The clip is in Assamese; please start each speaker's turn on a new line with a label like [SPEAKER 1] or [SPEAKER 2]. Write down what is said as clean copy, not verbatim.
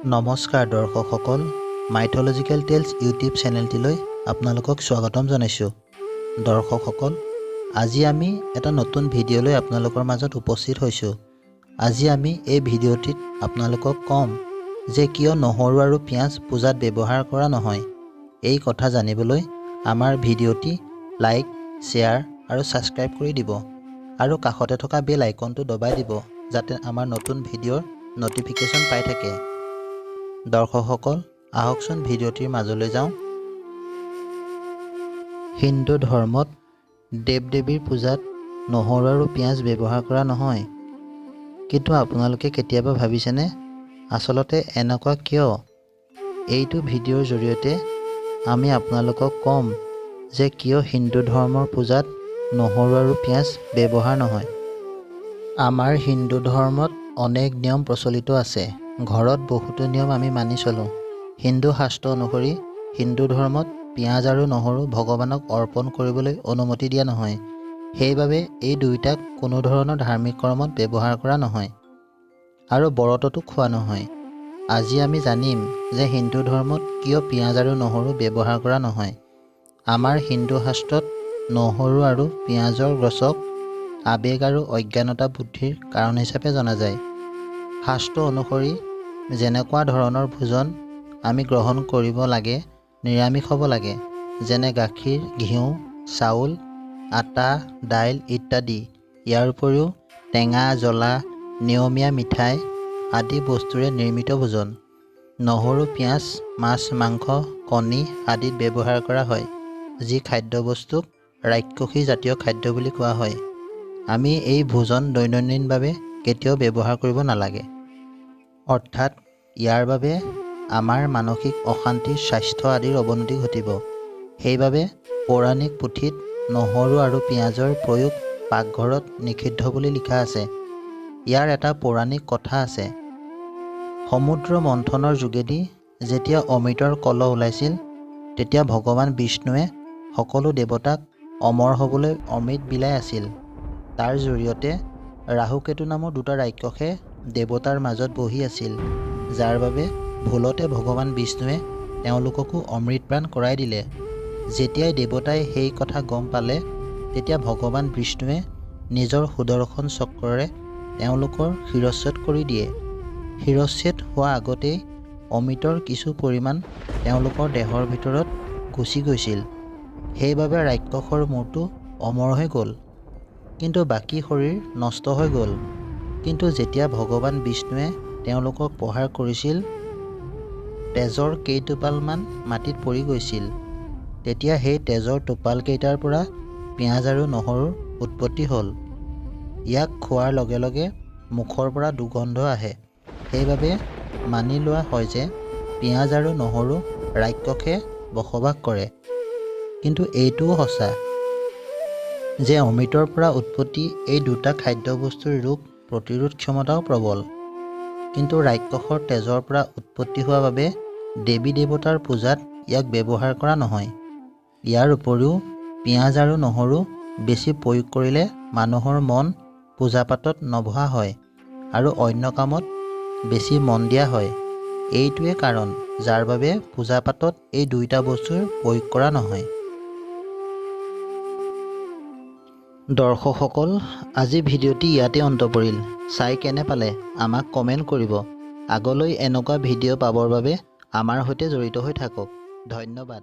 [SPEAKER 1] নমস্কাৰ দৰ্শকসকল, মাইথলজিকেল টেলছ ইউটিউব চেনেলটিলৈ আপোনালোকক স্বাগতম জনাইছোঁ। দৰ্শকসকল, আজি আমি এটা নতুন ভিডিঅ' লৈ আপোনালোকৰ মাজত উপস্থিত হৈছোঁ। আজি আমি এই ভিডিঅ'টিত আপোনালোকক ক'ম যে কিয় নহৰু আৰু পিঁয়াজ পূজাত ব্যৱহাৰ কৰা নহয়। এই কথা জানিবলৈ আমাৰ ভিডিঅ'টি লাইক, শ্বেয়াৰ আৰু ছাবস্ক্ৰাইব কৰি দিব আৰু কাষতে থকা বেল আইকনটো দবাই দিব যাতে আমাৰ নতুন ভিডিঅ'ৰ ন'টিফিকেশ্যন পাই থাকে। দৰ্শকসকল, আহকচোন ভিডিঅ'টিৰ মাজলৈ যাওঁ। হিন্দু ধৰ্মত দেৱ-দেৱীৰ পূজাত নহৰু আৰু পিঁয়াজ ব্যৱহাৰ কৰা নহয়। কিন্তু আপোনালোকে কেতিয়াবা ভাবিছেনে আচলতে এনেকুৱা কিয়? এইটো ভিডিঅ'ৰ জৰিয়তে আমি আপোনালোকক ক'ম যে কিয় হিন্দু ধৰ্মৰ পূজাত নহৰু আৰু পিঁয়াজ ব্যৱহাৰ নহয়। আমাৰ হিন্দু ধৰ্মত অনেক নিয়ম প্ৰচলিত আছে। ঘৰত বহুতো নিয়ম আমি মানি চলোঁ। হিন্দু শাস্ত্ৰ অনুসৰি হিন্দু ধৰ্মত পিঁয়াজ আৰু নহৰু ভগৱানক অৰ্পণ কৰিবলৈ অনুমতি দিয়া নহয়। সেইবাবে এই দুয়োটাক কোনো ধৰণৰ ধাৰ্মিক কৰ্মত ব্যৱহাৰ কৰা নহয় আৰু ব্ৰততো খোৱা নহয়। আজি আমি জানিম যে হিন্দু ধৰ্মত কিয় পিঁয়াজ আৰু নহৰু ব্যৱহাৰ কৰা নহয়। আমাৰ হিন্দু শাস্ত্ৰত নহৰু আৰু পিঁয়াজৰ গছক আৱেগ আৰু অজ্ঞানতা বুদ্ধিৰ কাৰণ হিচাপে জনা যায়। শাস্ত্ৰ অনুসৰি যেনেকুৱা ধৰণৰ ভোজন আমি গ্ৰহণ কৰিব লাগে, নিৰামিষ হ'ব লাগে, যেনে গাখীৰ, ঘিউ, চাউল, আটা, দাইল ইত্যাদি। ইয়াৰ উপৰিও টেঙা, জ্বলা, নিয়মীয়া মিঠাই আদি বস্তুৰে নিৰ্মিত ভোজন। নহৰু, পিঁয়াজ মাছ, মাংস, কণী আদিত ব্যৱহাৰ কৰা হয়, যি খাদ্যবস্তুক ৰাক্ষসী জাতীয় খাদ্য বুলি কোৱা হয়। আমি এই ভোজন দৈনন্দিনভাৱে কেতিয়াও ব্যৱহাৰ কৰিব নালাগে। অৰ্থাৎ ইয়াৰ বাবে আমাৰ মানসিক অশান্তি, স্বাস্থ্য আদিৰ অৱনতি ঘটিব। সেইবাবে পৌৰাণিক পুথিত নহৰু আৰু পিঁয়াজৰ প্ৰয়োগ পাকঘৰত নিষিদ্ধ বুলি লিখা আছে। ইয়াৰ এটা পৌৰাণিক কথা আছে। সমুদ্ৰ মন্থনৰ যোগেদি যেতিয়া অমৃতৰ কলহ ওলাইছিল, তেতিয়া ভগৱান বিষ্ণুৱে সকলো দেৱতাক অমৰ হ'বলৈ অমৃত বিলাই আছিল। তাৰ জৰিয়তে ৰাহু-কেতু নামৰ দুটা ৰাক্ষসে দেৱতাৰ মাজত বহি আছিল, যাৰ বাবে ভুলতে ভগৱান বিষ্ণুৱে তেওঁলোককো অমৃতপান কৰাই দিলে। যেতিয়াই দেৱতাই সেই কথা গম পালে, তেতিয়া ভগৱান বিষ্ণুৱে নিজৰ সুদৰ্শন চক্ৰৰে তেওঁলোকৰ শিৰচ্ছেদ কৰি দিয়ে। শিৰচ্ছেদ হোৱা আগতেই অমৃতৰ কিছু পৰিমাণ তেওঁলোকৰ দেহৰ ভিতৰত গুচি গৈছিল। সেইবাবে ৰাক্ষসৰ মূৰটো অমৰ হৈ গ'ল, কিন্তু বাকী শৰীৰ নষ্ট হৈ গ'ল। কিন্তু যেতিয়া ভগৱান বিষ্ণুৱে তেওঁলোকক প্ৰহাৰ কৰিছিল, তেজৰ কেইটোপালমান মাটিত পৰি গৈছিল। তেতিয়া সেই তেজৰ টোপালকেইটাৰ পৰা পিঁয়াজ আৰু নহৰুৰ উৎপত্তি হ'ল। ইয়াক খোৱাৰ লগে লগে মুখৰ পৰা দুৰ্গন্ধ আহে। সেইবাবে মানি লোৱা হয় যে পিঁয়াজ আৰু নহৰু ৰাক্ষসে বসবাস কৰে। কিন্তু এইটোও সঁচা যে অমৃতৰ পৰা উৎপত্তি এই দুটা খাদ্যবস্তুৰ ৰোগ প্ৰতিৰোধ ক্ষমতাও প্ৰবল। কিন্তু ৰাক্ষসৰ তেজৰ পৰা উৎপত্তি হোৱা বাবে দেৱী দেৱতাৰ পূজাত ইয়াক ব্যৱহাৰ কৰা নহয়। ইয়াৰ উপৰিও পিঁয়াজ আৰু নহৰু বেছি প্ৰয়োগ কৰিলে মানুহৰ মন পূজা-পাতত নবহা হয় আৰু অন্য কামত বেছি মন দিয়া হয়। এইটোৱে কাৰণ যাৰ বাবে পূজা-পাতত এই দুয়োটা বস্তুৰ প্ৰয়োগ কৰা নহয়। দৰ্শকসকল, আজি ভিডিঅ'টি ইয়াতে অন্ত পৰিল। চাই কেনে পালে আমাক কমেণ্ট কৰিব। আগলৈ এনেকুৱা ভিডিঅ' পাবৰ বাবে আমাৰ সৈতে জড়িত হৈ থাকক। ধন্যবাদ।